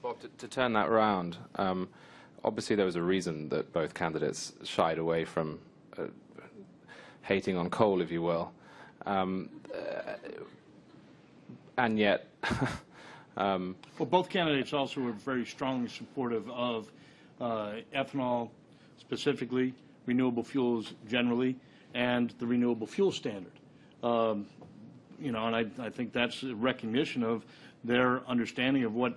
Bob, to turn that round, obviously there was a reason that both candidates shied away from hating on coal, if you will. And yet... well, both candidates also were very strongly supportive of ethanol specifically, renewable fuels generally, and the renewable fuel standard. You know, and I think that's a recognition of their understanding of what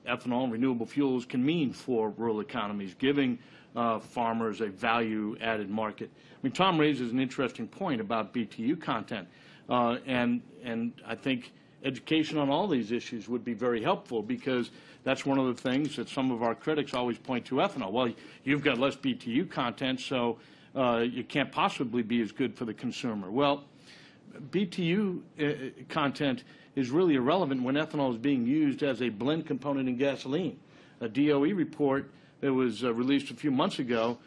ethanol and renewable fuels can mean for rural economies, giving farmers a value-added market. I mean, Tom raises an interesting point about BTU content, and I think education on all these issues would be very helpful, because that's one of the things that some of our critics always point to ethanol. Well, you've got less BTU content, so you can't possibly be as good for the consumer. Well, BTU content is really irrelevant when ethanol is being used as a blend component in gasoline. A DOE report that was released a few months ago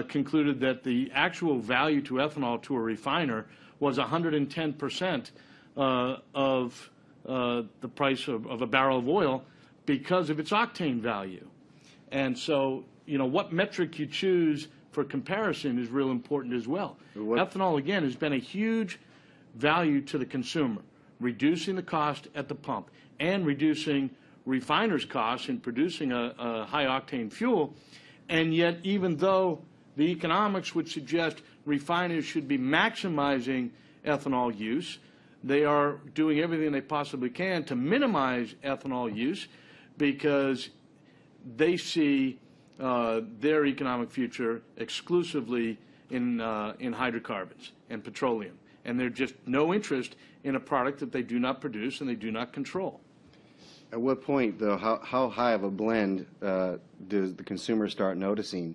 concluded that the actual value to ethanol to a refiner was 110% of the price of a barrel of oil because of its octane value. And so, you know, what metric you choose for comparison is real important as well. Ethanol, again, has been a huge value to the consumer, reducing the cost at the pump and reducing refiners' costs in producing a high-octane fuel. And yet, even though the economics would suggest refiners should be maximizing ethanol use, they are doing everything they possibly can to minimize ethanol use, because they see their economic future exclusively in hydrocarbons and petroleum. And there's just no interest in a product that they do not produce and they do not control. At what point, though, how high of a blend does the consumer start noticing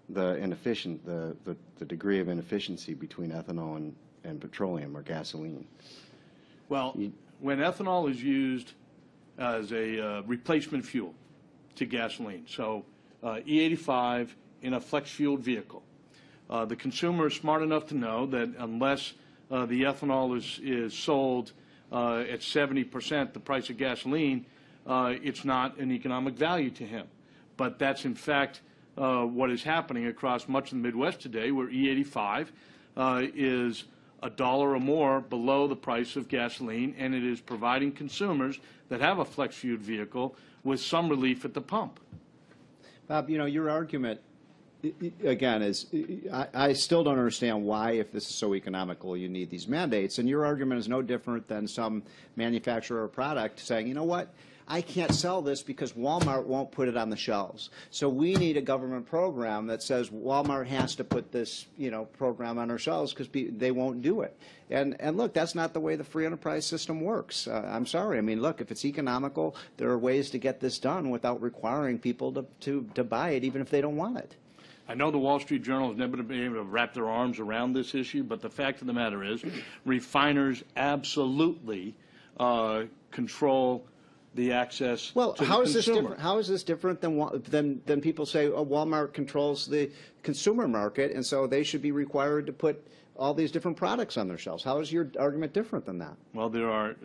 the degree of inefficiency between ethanol and petroleum or gasoline? Well, when ethanol is used as a replacement fuel to gasoline, so E85 in a flex-fueled vehicle, the consumer is smart enough to know that unless the ethanol is sold at 70% the price of gasoline, it's not an economic value to him. But that's, in fact, what is happening across much of the Midwest today, where E85 is $1 or more below the price of gasoline, and it is providing consumers that have a flex-fueled vehicle with some relief at the pump. Bob, you know, your argument, again, is I still don't understand why, if this is so economical, you need these mandates. And your argument is no different than some manufacturer or product saying, you know what, I can't sell this because Walmart won't put it on the shelves. So we need a government program that says Walmart has to put this, you know, program on our shelves because they won't do it. And look, that's not the way the free enterprise system works. I'm sorry. I mean, look, if it's economical, there are ways to get this done without requiring people to buy it, even if they don't want it. I know the Wall Street Journal has never been able to wrap their arms around this issue, but the fact of the matter is refiners absolutely control the access to the consumer. How is this different than people say, oh, Walmart controls the consumer market, and so they should be required to put all these different products on their shelves? How is your argument different than that? Well, there are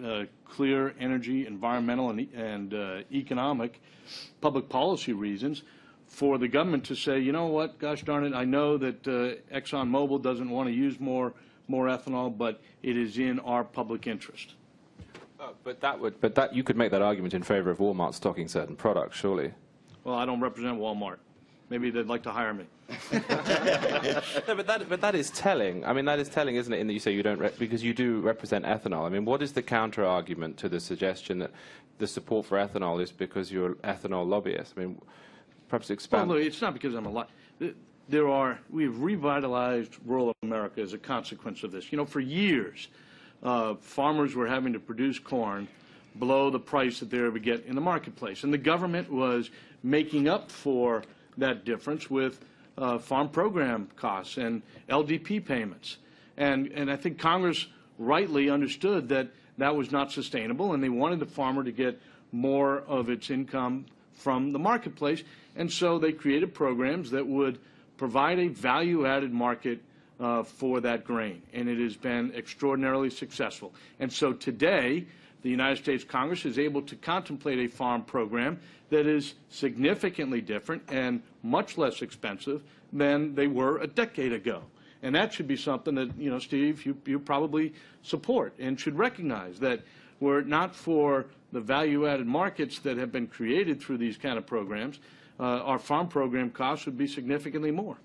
clear energy, environmental, and economic public policy reasons for the government to say, you know what, gosh darn it, I know that ExxonMobil doesn't want to use more ethanol, but it is in our public interest. But you could make that argument in favor of Walmart stocking certain products, surely. Well, I don't represent Walmart. Maybe they'd like to hire me. No, but that is telling. I mean, that is telling, isn't it? In that you say you don't, because you do represent ethanol. I mean, what is the counter argument to the suggestion that the support for ethanol is because you're an ethanol lobbyist? I mean, perhaps expand. Well, no, it's not because I'm a lobbyist. We've revitalized rural America as a consequence of this. You know, for years, farmers were having to produce corn below the price that they would get in the marketplace. And the government was making up for that difference with farm program costs and LDP payments. And I think Congress rightly understood that that was not sustainable, and they wanted the farmer to get more of its income from the marketplace. And so they created programs that would provide a value-added market for that grain, and it has been extraordinarily successful. And so today, the United States Congress is able to contemplate a farm program that is significantly different and much less expensive than they were a decade ago. And that should be something that, you know, Steve, you probably support and should recognize that were it not for the value-added markets that have been created through these kind of programs, our farm program costs would be significantly more.